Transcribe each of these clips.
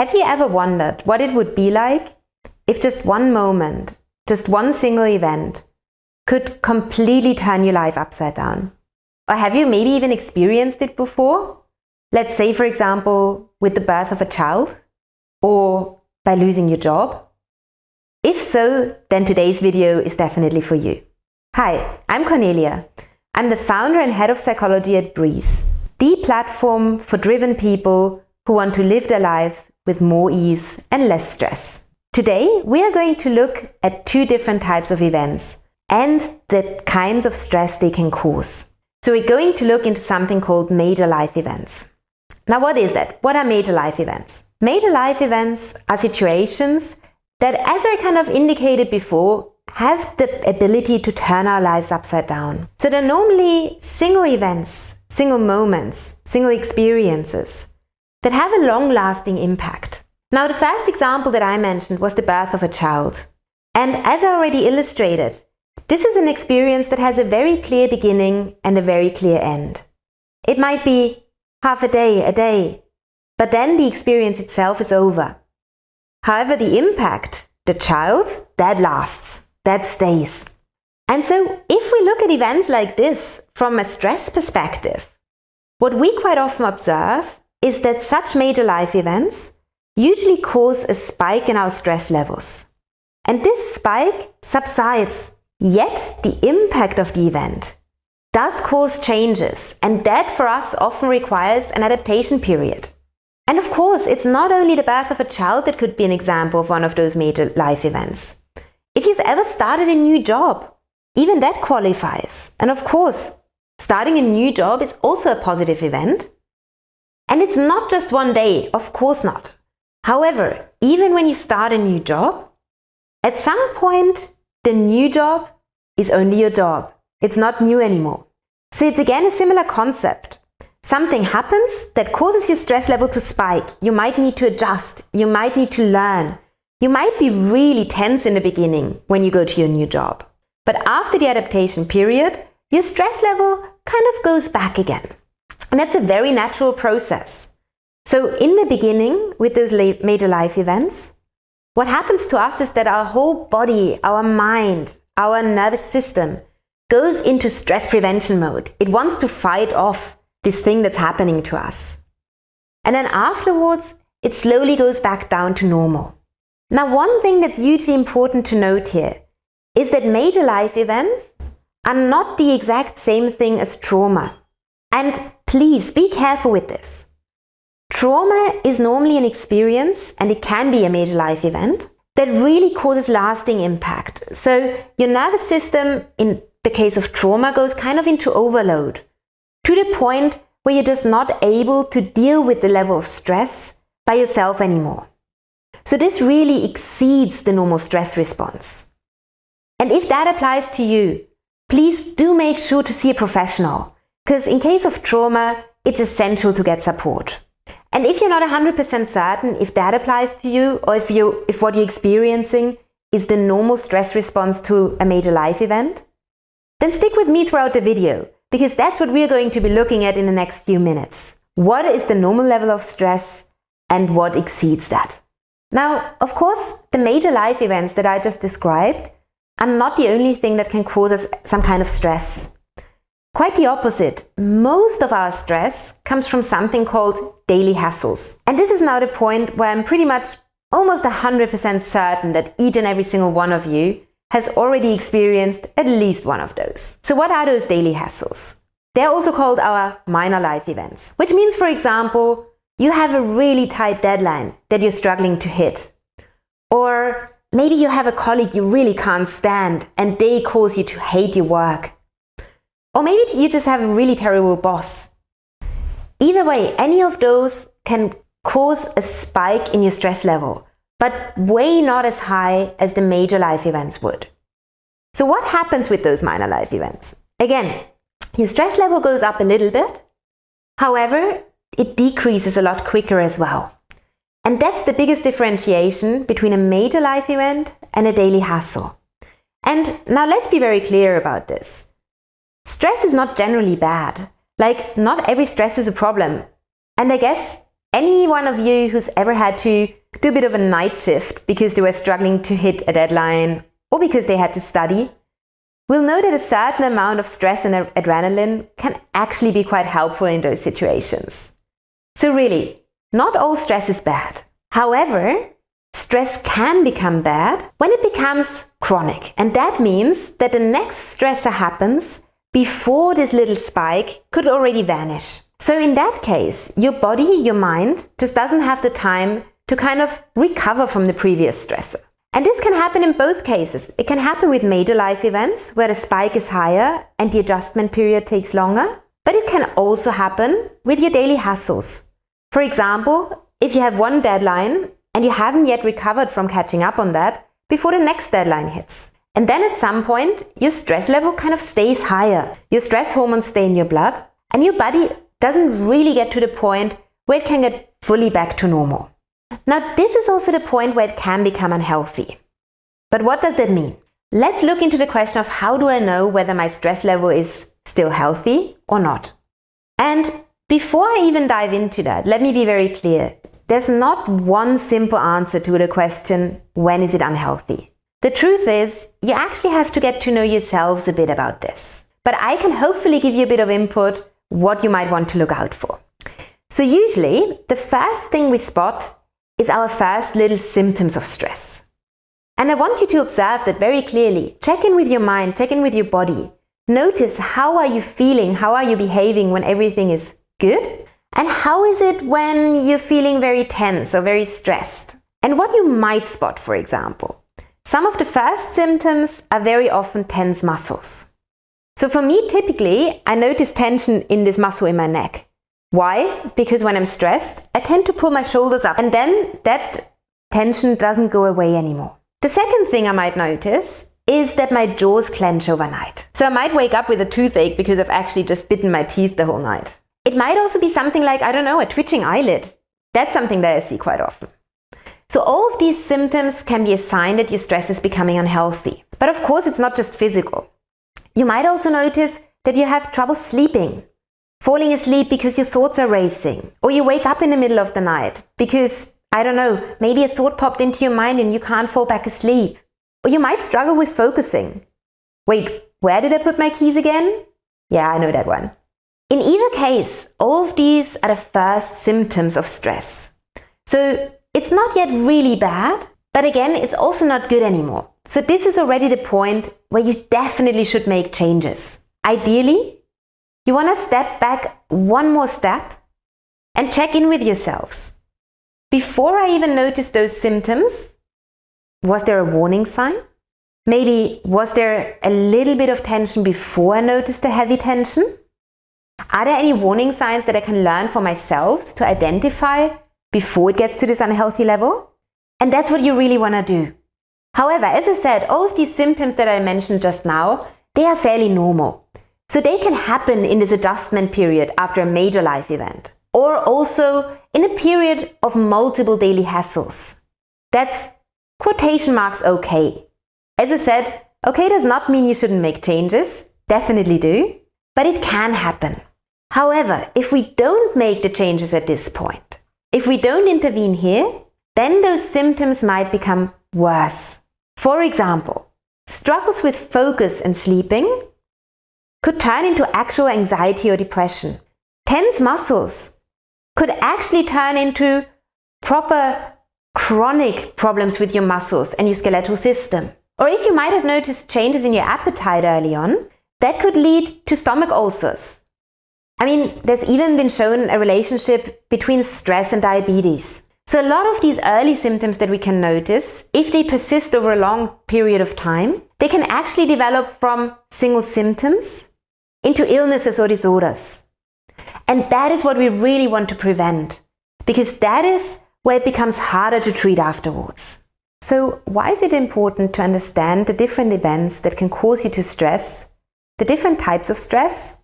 Have you ever wondered what it would be like if just one moment, just one single event, could completely turn your life upside down? Or have you maybe even experienced it before? Let's say, for example, with the birth of a child, or by losing your job. If so, then today's video is definitely for you. Hi, I'm Cornelia. I'm the founder and head of psychology at Brease, the platform for driven people who want to live their lives with more ease and less stress. Today, we are going to look at two different types of events and the kinds of stress they can cause. So we're going to look into something called major life events. Now, what is that? What are major life events? Major life events are situations that, as I kind of indicated before, have the ability to turn our lives upside down. So they're normally single events, single moments, single experiences that have a long-lasting impact. Now, the first example that I mentioned was the birth of a child. And as I already illustrated, this is an experience that has a very clear beginning and a very clear end. It might be half a day, but then the experience itself is over. However, the impact, the child, that lasts, that stays. And so if we look at events like this from a stress perspective, what we quite often observe is that such major life events usually cause a spike in our stress levels. And this spike subsides, yet the impact of the event does cause changes, and that for us often requires an adaptation period. And of course, it's not only the birth of a child that could be an example of one of those major life events. If you've ever started a new job, even that qualifies. And of course, starting a new job is also a positive event. And it's not just one day, of course not. However, even when you start a new job, at some point, the new job is only your job. It's not new anymore. So it's again a similar concept. Something happens that causes your stress level to spike. You might need to adjust. You might need to learn. You might be really tense in the beginning when you go to your new job. But after the adaptation period, your stress level kind of goes back again. And that's a very natural process. So in the beginning, with those major life events, what happens to us is that our whole body, our mind, our nervous system goes into stress prevention mode. It wants to fight off this thing that's happening to us. And then afterwards, it slowly goes back down to normal. Now, one thing that's hugely important to note here is that major life events are not the exact same thing as trauma. And please be careful with this. Trauma is normally an experience, and it can be a major life event, that really causes lasting impact. So your nervous system, in the case of trauma, goes kind of into overload to the point where you're just not able to deal with the level of stress by yourself anymore. So this really exceeds the normal stress response. And if that applies to you, please do make sure to see a professional. Because in case of trauma, it's essential to get support. And if you're not 100% certain if that applies to you, or if what you're experiencing is the normal stress response to a major life event, then stick with me throughout the video, because that's what we're going to be looking at in the next few minutes. What is the normal level of stress and what exceeds that? Now, of course, the major life events that I just described are not the only thing that can cause us some kind of stress. Quite the opposite. Most of our stress comes from something called daily hassles. And this is now the point where I'm pretty much almost 100% certain that each and every single one of you has already experienced at least one of those. So what are those daily hassles? They're also called our minor life events, which means, for example, you have a really tight deadline that you're struggling to hit. Or maybe you have a colleague you really can't stand and they cause you to hate your work. Or maybe you just have a really terrible boss. Either way, any of those can cause a spike in your stress level, but way not as high as the major life events would. So what happens with those minor life events? Again, your stress level goes up a little bit. However, it decreases a lot quicker as well. And that's the biggest differentiation between a major life event and a daily hassle. And now let's be very clear about this. Stress is not generally bad. Like, not every stress is a problem. And I guess any one of you who's ever had to do a bit of a night shift because they were struggling to hit a deadline or because they had to study, will know that a certain amount of stress and adrenaline can actually be quite helpful in those situations. So really, not all stress is bad. However, stress can become bad when it becomes chronic. And that means that the next stressor happens before this little spike could already vanish. So in that case, your body, your mind, just doesn't have the time to kind of recover from the previous stressor. And this can happen in both cases. It can happen with major life events where the spike is higher and the adjustment period takes longer. But it can also happen with your daily hassles. For example, if you have one deadline and you haven't yet recovered from catching up on that before the next deadline hits. And then at some point, your stress level kind of stays higher. Your stress hormones stay in your blood and your body doesn't really get to the point where it can get fully back to normal. Now, this is also the point where it can become unhealthy. But what does that mean? Let's look into the question of how do I know whether my stress level is still healthy or not? And before I even dive into that, let me be very clear. There's not one simple answer to the question, when is it unhealthy? The truth is, you actually have to get to know yourselves a bit about this. But I can hopefully give you a bit of input what you might want to look out for. So usually, the first thing we spot is our first little symptoms of stress. And I want you to observe that very clearly. Check in with your mind, check in with your body. Notice how are you feeling, how are you behaving when everything is good? And how is it when you're feeling very tense or very stressed? And what you might spot, for example. Some of the first symptoms are very often tense muscles. So for me, typically, I notice tension in this muscle in my neck. Why? Because when I'm stressed, I tend to pull my shoulders up and then that tension doesn't go away anymore. The second thing I might notice is that my jaws clench overnight. So I might wake up with a toothache because I've actually just bitten my teeth the whole night. It might also be something like, I don't know, a twitching eyelid. That's something that I see quite often. So all of these symptoms can be a sign that your stress is becoming unhealthy. But of course, it's not just physical. You might also notice that you have trouble sleeping, falling asleep because your thoughts are racing, or you wake up in the middle of the night because, I don't know, maybe a thought popped into your mind and you can't fall back asleep. Or you might struggle with focusing. Wait, where did I put my keys again? Yeah, I know that one. In either case, all of these are the first symptoms of stress. So it's not yet really bad, but again, it's also not good anymore. So this is already the point where you definitely should make changes. Ideally, you want to step back one more step and check in with yourselves. Before I even noticed those symptoms, was there a warning sign? Maybe was there a little bit of tension before I noticed the heavy tension? Are there any warning signs that I can learn for myself to identify before it gets to this unhealthy level? And that's what you really want to do. However, as I said, all of these symptoms that I mentioned just now, they are fairly normal. So they can happen in this adjustment period after a major life event, or also in a period of multiple daily hassles. That's quotation marks okay. As I said, okay does not mean you shouldn't make changes, definitely do, but it can happen. However, if we don't make the changes at this point, if we don't intervene here, then those symptoms might become worse. For example, struggles with focus and sleeping could turn into actual anxiety or depression. Tense muscles could actually turn into proper chronic problems with your muscles and your skeletal system. Or if you might have noticed changes in your appetite early on, that could lead to stomach ulcers. I mean, there's even been shown a relationship between stress and diabetes. So a lot of these early symptoms that we can notice, if they persist over a long period of time, they can actually develop from single symptoms into illnesses or disorders. And that is what we really want to prevent, because that is where it becomes harder to treat afterwards. So why is it important to understand the different events that can cause you to stress, the different types of stress,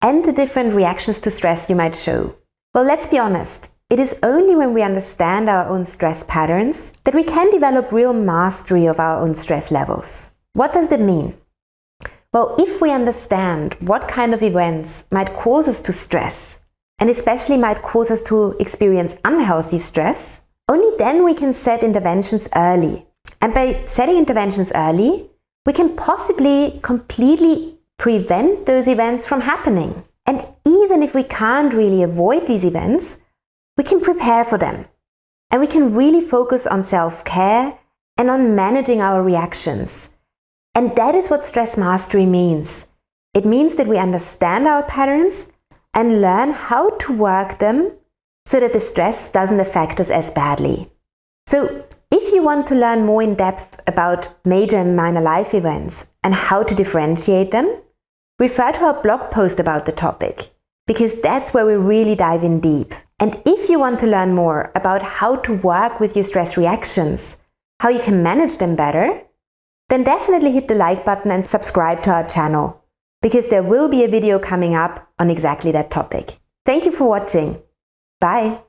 and the different reactions to stress you might show? Well, let's be honest. It is only when we understand our own stress patterns that we can develop real mastery of our own stress levels. What does that mean? Well, if we understand what kind of events might cause us to stress, and especially might cause us to experience unhealthy stress, only then we can set interventions early. And by setting interventions early, we can possibly completely prevent those events from happening. And even if we can't really avoid these events, we can prepare for them. And we can really focus on self-care and on managing our reactions. And that is what stress mastery means. It means that we understand our patterns and learn how to work them so that the stress doesn't affect us as badly. So if you want to learn more in depth about major and minor life events and how to differentiate them, refer to our blog post about the topic, because that's where we really dive in deep. And if you want to learn more about how to work with your stress reactions, how you can manage them better, then definitely hit the like button and subscribe to our channel, because there will be a video coming up on exactly that topic. Thank you for watching. Bye.